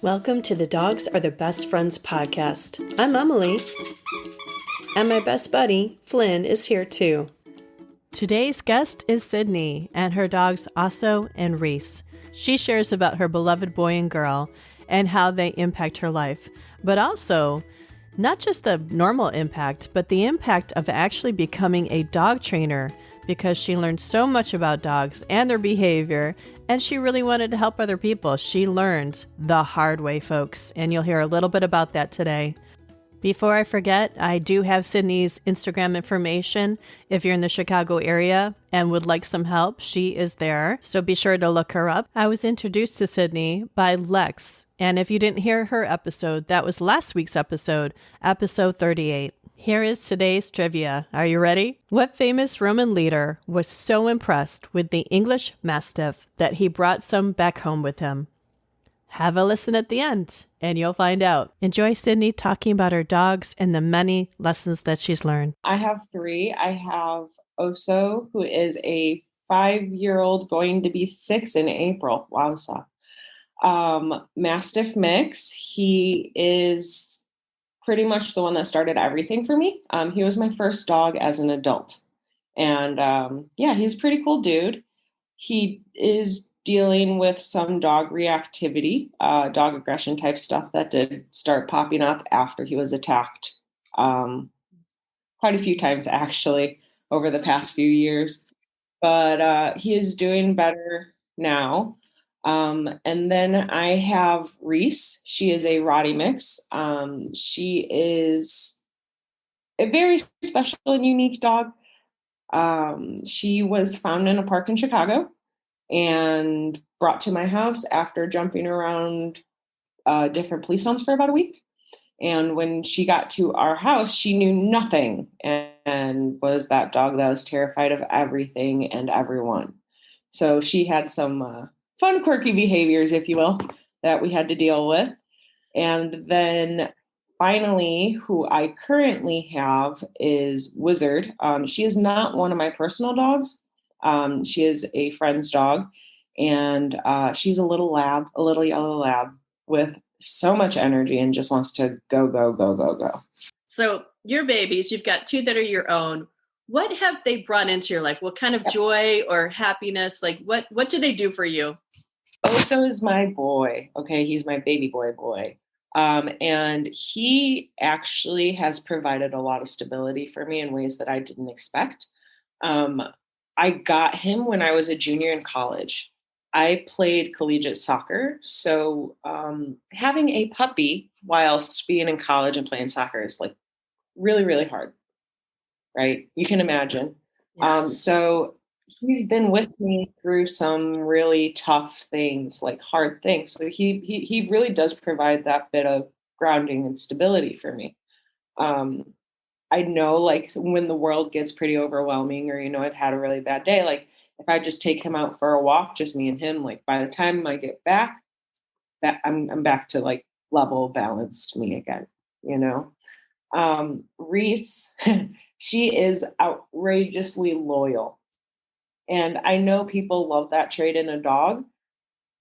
Welcome to the Dogs Are the Best Friends podcast. I'm Emily, and my best buddy, Flynn, is here too. Today's guest is Sydney and her dogs Oso and Riis. She shares about her beloved boy and girl and how they impact her life, but also not just the normal impact, but the impact of actually becoming a dog trainer because she learned so much about dogs and their behavior, and she really wanted to help other people. She learned the hard way, folks, and you'll hear a little bit about that today. Before I forget, I do have Sydney's Instagram information. If you're in the Chicago area and would like some help, she is there, so be sure to look her up. I was introduced to Sydney by Lex, and if you didn't hear her episode, that was last week's episode 38. Here is today's trivia. Are you ready? What famous Roman leader was so impressed with the English Mastiff that he brought some back home with him? Have a listen at the end, and you'll find out. Enjoy Sydney talking about her dogs and the many lessons that she's learned. I have three. I have Oso, who is a 5-year-old going to be 6 in April. Wowza. Mastiff mix. He is pretty much the one that started everything for me. He was my first dog as an adult. And he's a pretty cool dude. He is dealing with some dog reactivity, dog aggression type stuff that did start popping up after he was attacked quite a few times actually over the past few years. But he is doing better now. And then I have Riis. She is a Rottie mix. She is a very special and unique dog. She was found in a park in Chicago and brought to my house after jumping around different police homes for about a week. And when she got to our house, she knew nothing and was that dog that was terrified of everything and everyone. So she had some fun, quirky behaviors, if you will, that we had to deal with. And then finally, who I currently have is Wizard. She is not one of my personal dogs. She is a friend's dog, and she's a little yellow lab with so much energy and just wants to go, go, go, go, go. So your babies, you've got two that are your own. What have they brought into your life? What kind of joy or happiness? Like what do they do for you? Oso is my boy. Okay. He's my baby boy. And he actually has provided a lot of stability for me in ways that I didn't expect. I got him when I was a junior in college. I played collegiate soccer. So having a puppy whilst being in college and playing soccer is like really, really hard. Right? You can imagine. Yes. So he's been with me through some really tough things, like hard things. So he really does provide that bit of grounding and stability for me. I know like when the world gets pretty overwhelming or, I've had a really bad day, like if I just take him out for a walk, just me and him, like by the time I get back, that I'm back to like level balanced me again, Riis, she is outrageously loyal. And I know people love that trait in a dog.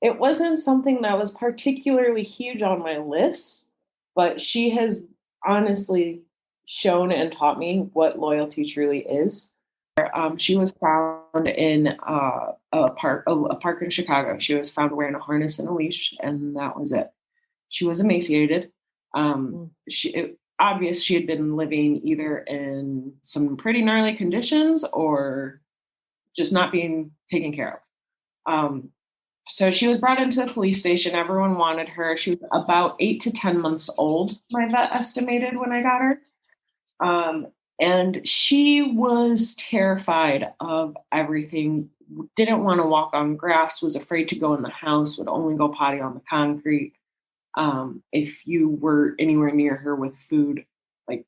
It wasn't something that was particularly huge on my list, but she has honestly shown and taught me what loyalty truly is. She was found in a park in Chicago. She was found wearing a harness and a leash, and that was it. She was emaciated. Obvious she had been living either in some pretty gnarly conditions or just not being taken care of. So she was brought into the police station. Everyone wanted her. She was about 8 to 10 months old, my vet estimated when I got her. And she was terrified of everything, didn't want to walk on grass, was afraid to go in the house, would only go potty on the concrete. If you were anywhere near her with food, like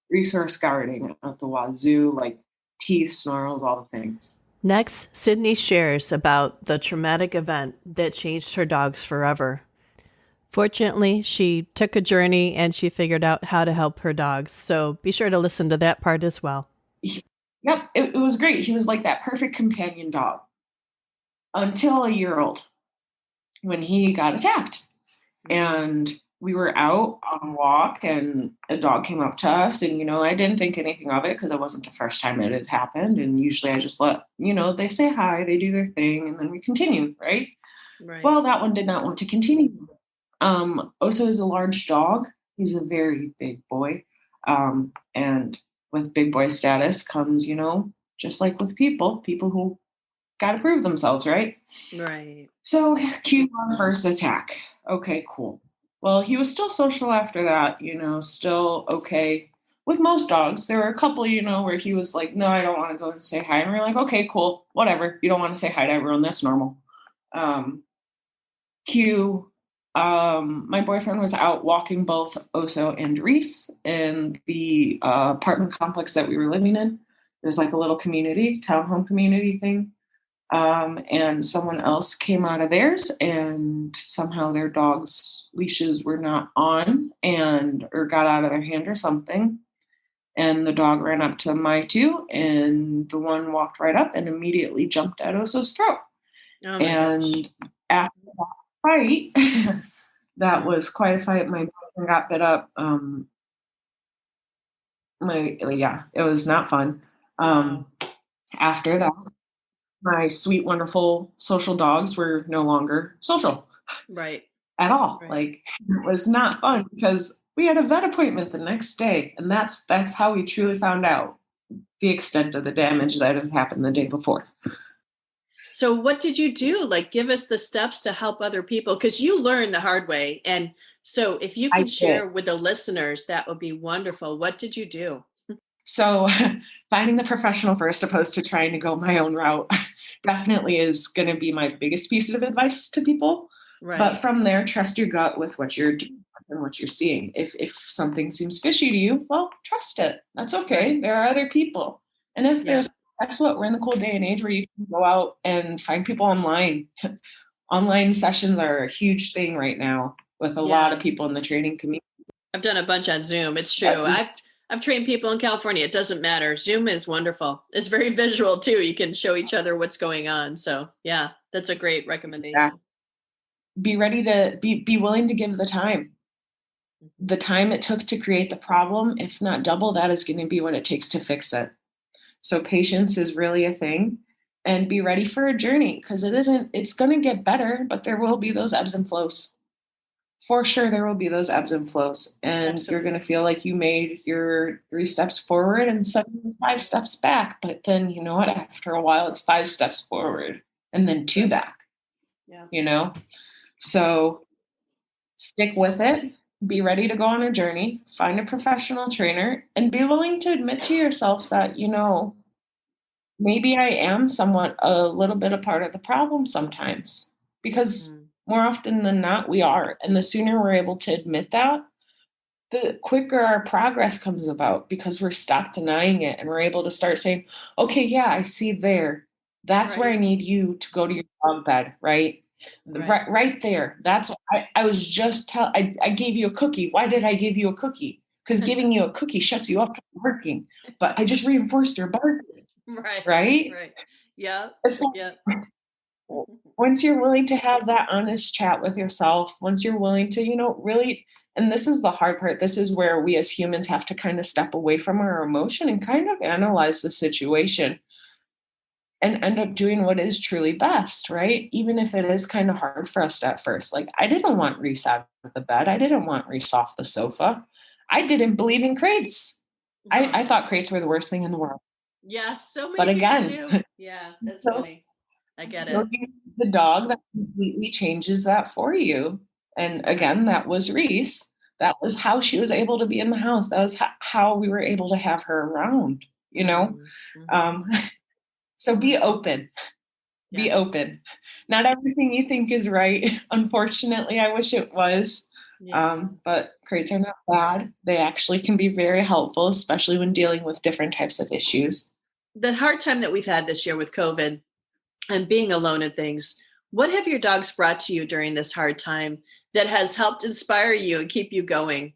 resource guarding at the wazoo, like teeth, snarls, all the things. Next, Sydney shares about the traumatic event that changed her dogs forever. Fortunately, she took a journey and she figured out how to help her dogs. So be sure to listen to that part as well. Yep, it was great. He was like that perfect companion dog until a year old when he got attacked. And we were out on a walk and a dog came up to us and, I didn't think anything of it because it wasn't the first time it had happened. And usually I just let, they say hi, they do their thing, and then we continue, right? Right. Well, that one did not want to continue. Oso is a large dog. He's a very big boy. And with big boy status comes, just like with people who got to prove themselves, right? Right. So cue on first attack. Okay, cool. Well, he was still social after that, still okay. With most dogs, there were a couple, where he was like, no, I don't want to go and say hi. And we're like, okay, cool, whatever. You don't want to say hi to everyone. That's normal. Cue, my boyfriend was out walking both Oso and Riis in the apartment complex that we were living in. There's like a little community, townhome community thing. And someone else came out of theirs and somehow their dog's leashes were not on or got out of their hand or something. And the dog ran up to my two and the one walked right up and immediately jumped at Oso's throat. Oh my gosh. After that fight, that was quite a fight. My boyfriend got bit up. It was not fun. Wow. After that, my sweet, wonderful social dogs were no longer social. Right. At all. Right. Like, it was not fun because we had a vet appointment the next day. And that's how we truly found out the extent of the damage that had happened the day before. So what did you do? Like, give us the steps to help other people, because you learned the hard way. And so if you I could share did. with the listeners, that would be wonderful. What did you do? So finding the professional first opposed to trying to go my own route definitely is going to be my biggest piece of advice to people. Right. But from there, trust your gut with what you're doing and what you're seeing. If something seems fishy to you, well, trust it. That's okay. Right. There are other people. And if that's what we're in the cool day and age where you can go out and find people online. Online sessions are a huge thing right now with a lot of people in the training community. I've done a bunch on Zoom. It's true. I've trained people in California. It doesn't matter. Zoom is wonderful. It's very visual too. You can show each other what's going on. So yeah, that's a great recommendation. Yeah. Be ready to be willing to give the time. The time it took to create the problem, if not double, that is going to be what it takes to fix it. So patience is really a thing, and be ready for a journey because it's going to get better, but there will be those ebbs and flows. For sure, there will be those ebbs and flows, and Absolutely. You're going to feel like you made your 3 steps forward and 5 steps back. But then, you know what? After a while, it's 5 steps forward and then 2 back. Yeah. So stick with it. Be ready to go on a journey. Find a professional trainer, and be willing to admit to yourself that maybe I am somewhat a little bit a part of the problem sometimes, because more often than not, we are. And the sooner we're able to admit that, the quicker our progress comes about because we're stopped denying it and we're able to start saying, okay, yeah, I see there. That's where I need you to go to your dog bed, right? Right there. That's what I was just I gave you a cookie. Why did I give you a cookie? Because giving you a cookie shuts you up from barking. But I just reinforced your barking. Right? Yeah. Yeah. Once you're willing to have that honest chat with yourself, once you're willing to, really, and this is the hard part, this is where we as humans have to kind of step away from our emotion and kind of analyze the situation and end up doing what is truly best, right? Even if it is kind of hard for us at first. Like, I didn't want Reese out of the bed. I didn't want Reese off the sofa. I didn't believe in crates. I thought crates were the worst thing in the world. Yeah, so many people do. Yeah, that's funny. I get it. The dog that completely changes that for you. And again, that was Reese. That was how she was able to be in the house. That was how we were able to have her around, So be open. Be open. Not everything you think is right. Unfortunately, I wish it was. But crates are not bad. They actually can be very helpful, especially when dealing with different types of issues. The hard time that we've had this year with COVID and being alone and things, what have your dogs brought to you during this hard time that has helped inspire you and keep you going?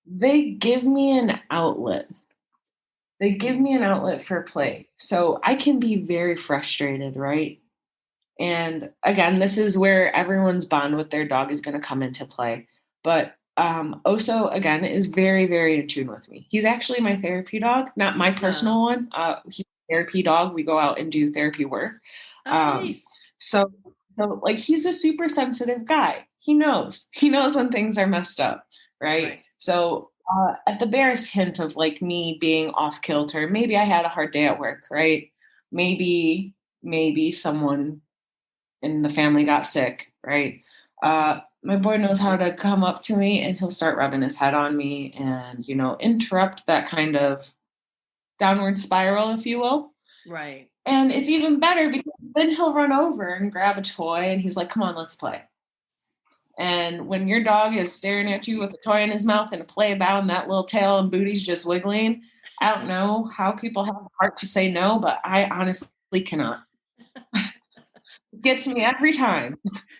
They give me an outlet. They give me an outlet for play. So I can be very frustrated, right? And again, this is where everyone's bond with their dog is going to come into play. But Oso, again, is very, very in tune with me. He's actually my therapy dog, not my personal one. He's a therapy dog. We go out and do therapy work. Oh, nice. So like he's a super sensitive guy. He knows. He knows when things are messed up, right? So at the barest hint of like me being off kilter, maybe I had a hard day at work, right? Maybe someone in the family got sick, right? My boy knows how to come up to me and he'll start rubbing his head on me and, interrupt that kind of downward spiral, if you will. Right. And it's even better because then he'll run over and grab a toy and he's like, come on, let's play. And when your dog is staring at you with a toy in his mouth and a play bound, that little tail and booty's just wiggling, I don't know how people have the heart to say no, but I honestly cannot. It gets me every time.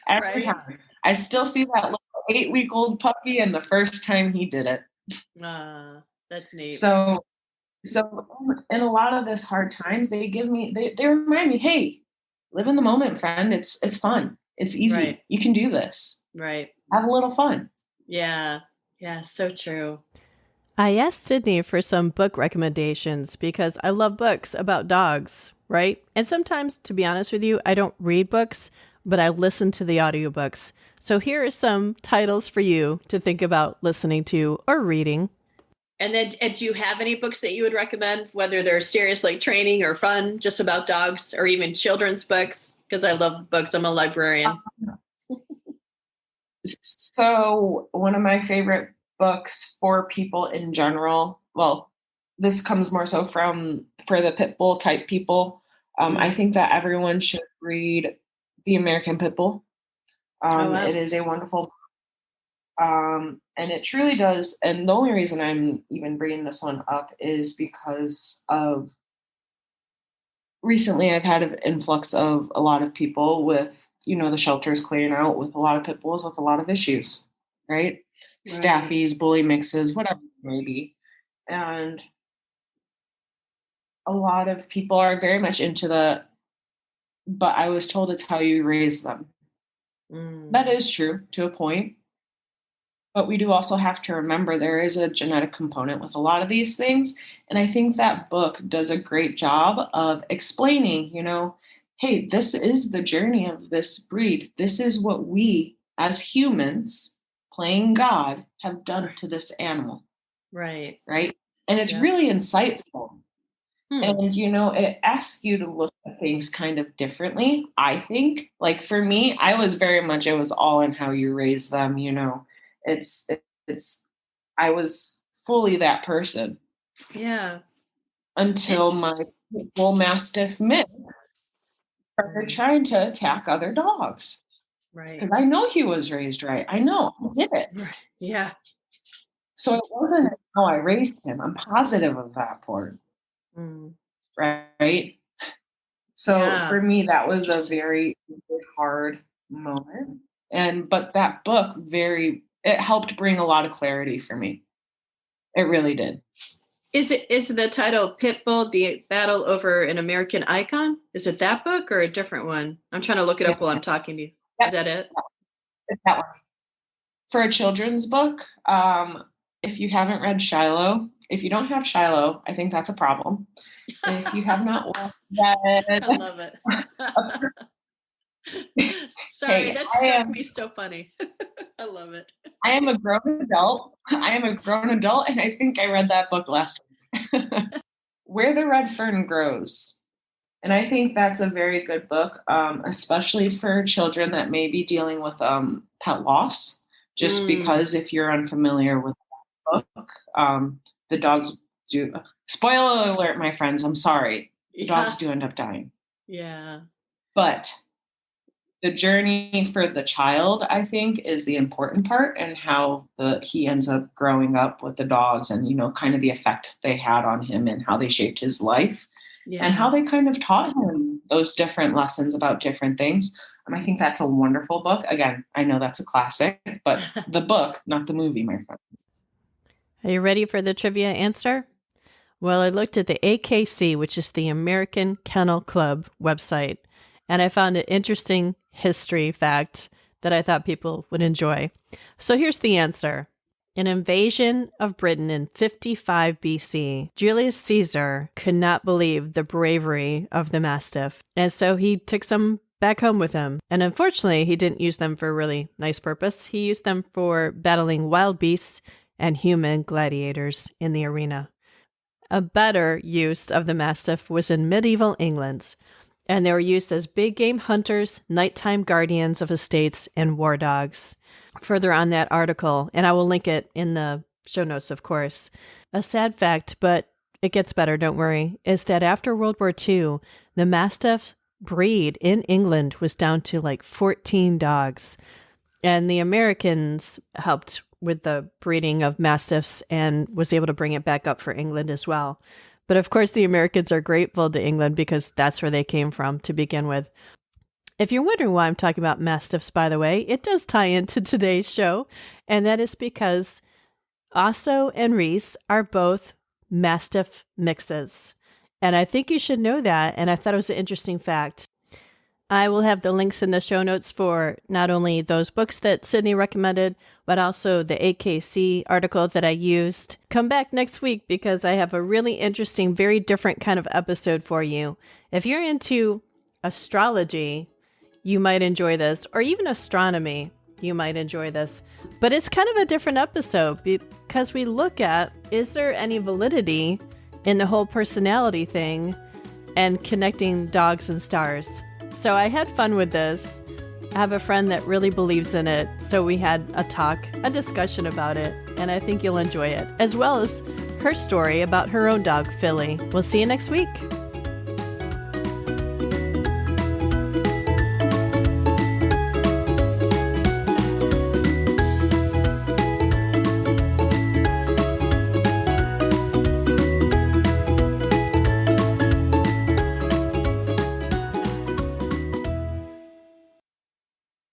Every time. I still see that little 8-week-old puppy and the first time he did it. That's neat. So in a lot of this hard times, they remind me, hey, live in the moment, friend. It's fun. It's easy. Right. You can do this. Right. Have a little fun. Yeah. So true. I asked Sydney for some book recommendations because I love books about dogs, right? And sometimes, to be honest with you, I don't read books, but I listen to the audiobooks. So here are some titles for you to think about listening to or reading. And then do you have any books that you would recommend, whether they're serious like training or fun, just about dogs, or even children's books? Because I love books. I'm a librarian. So one of my favorite books for people in general, well, this comes more so for the pit bull type people. I think that everyone should read The American Pit Bull. Wow. It is a wonderful book. And it truly does. And the only reason I'm even bringing this one up is because of recently I've had an influx of a lot of people with, the shelters clearing out with a lot of pit bulls with a lot of issues, right? Staffies, bully mixes, whatever it may be. And a lot of people are very much into but I was told it's how you raise them. That is true to a point. But we do also have to remember there is a genetic component with a lot of these things. And I think that book does a great job of explaining, hey, this is the journey of this breed. This is what we as humans playing God have done to this animal. Right. And it's really insightful. And, it asks you to look at things kind of differently, I think. Like for me, I was very much, it was all in how you raise them, I was fully that person. Yeah. Until my English Mastiff mix started trying to attack other dogs. Right. Because I know he was raised right. I know. I did it. Right. Yeah. So it wasn't how I raised him. I'm positive of that part. Right. So for me, that was a very hard moment. But that book it helped bring a lot of clarity for me. It really did. Is the title Pitbull, The Battle Over an American Icon? Is it that book or a different one? I'm trying to look it up while I'm talking to you. Yep. Is that it? It's that one. For a children's book, if you haven't read Shiloh, if you don't have Shiloh, I think that's a problem. If you have not read... I love it. Sorry, that struck me so funny. I love it. I am a grown adult, and I think I read that book last week. Where the Red Fern Grows. And I think that's a very good book, especially for children that may be dealing with pet loss. Just because if you're unfamiliar with that book, the dogs do... Spoiler alert, my friends, I'm sorry. The dogs do end up dying. Yeah. But the journey for the child, I think, is the important part, and how he ends up growing up with the dogs and, kind of the effect they had on him and how they shaped his life and how they kind of taught him those different lessons about different things. I think that's a wonderful book. Again, I know that's a classic, but the book, not the movie, my friend. Are you ready for the trivia answer? Well, I looked at the AKC, which is the American Kennel Club website, and I found an interesting history fact that I thought people would enjoy. So here's the answer. An invasion of Britain in 55 BC, Julius Caesar could not believe the bravery of the Mastiff, and so he took some back home with him. And unfortunately, he didn't use them for a really nice purpose. He used them for battling wild beasts and human gladiators in the arena. A better use of the Mastiff was in medieval England, and they were used as big game hunters, nighttime guardians of estates, and war dogs. Further on that article, and I will link it in the show notes, of course. A sad fact, but it gets better, don't worry, is that after World War II, the Mastiff breed in England was down to like 14 dogs. And the Americans helped with the breeding of Mastiffs and was able to bring it back up for England as well. But of course, the Americans are grateful to England because that's where they came from to begin with. If you're wondering why I'm talking about Mastiffs, by the way, it does tie into today's show, and that is because Oso and Riis are both Mastiff mixes. And I think you should know that, and I thought it was an interesting fact. I will have the links in the show notes for not only those books that Sydney recommended, but also the AKC article that I used. Come back next week because I have a really interesting, very different kind of episode for you. If you're into astrology, you might enjoy this, or even astronomy, you might enjoy this. But it's kind of a different episode because we look at, is there any validity in the whole personality thing and connecting dogs and stars? So I had fun with this. I have a friend that really believes in it, so we had a discussion about it, and I think you'll enjoy it, as well as her story about her own dog, Philly. We'll see you next week.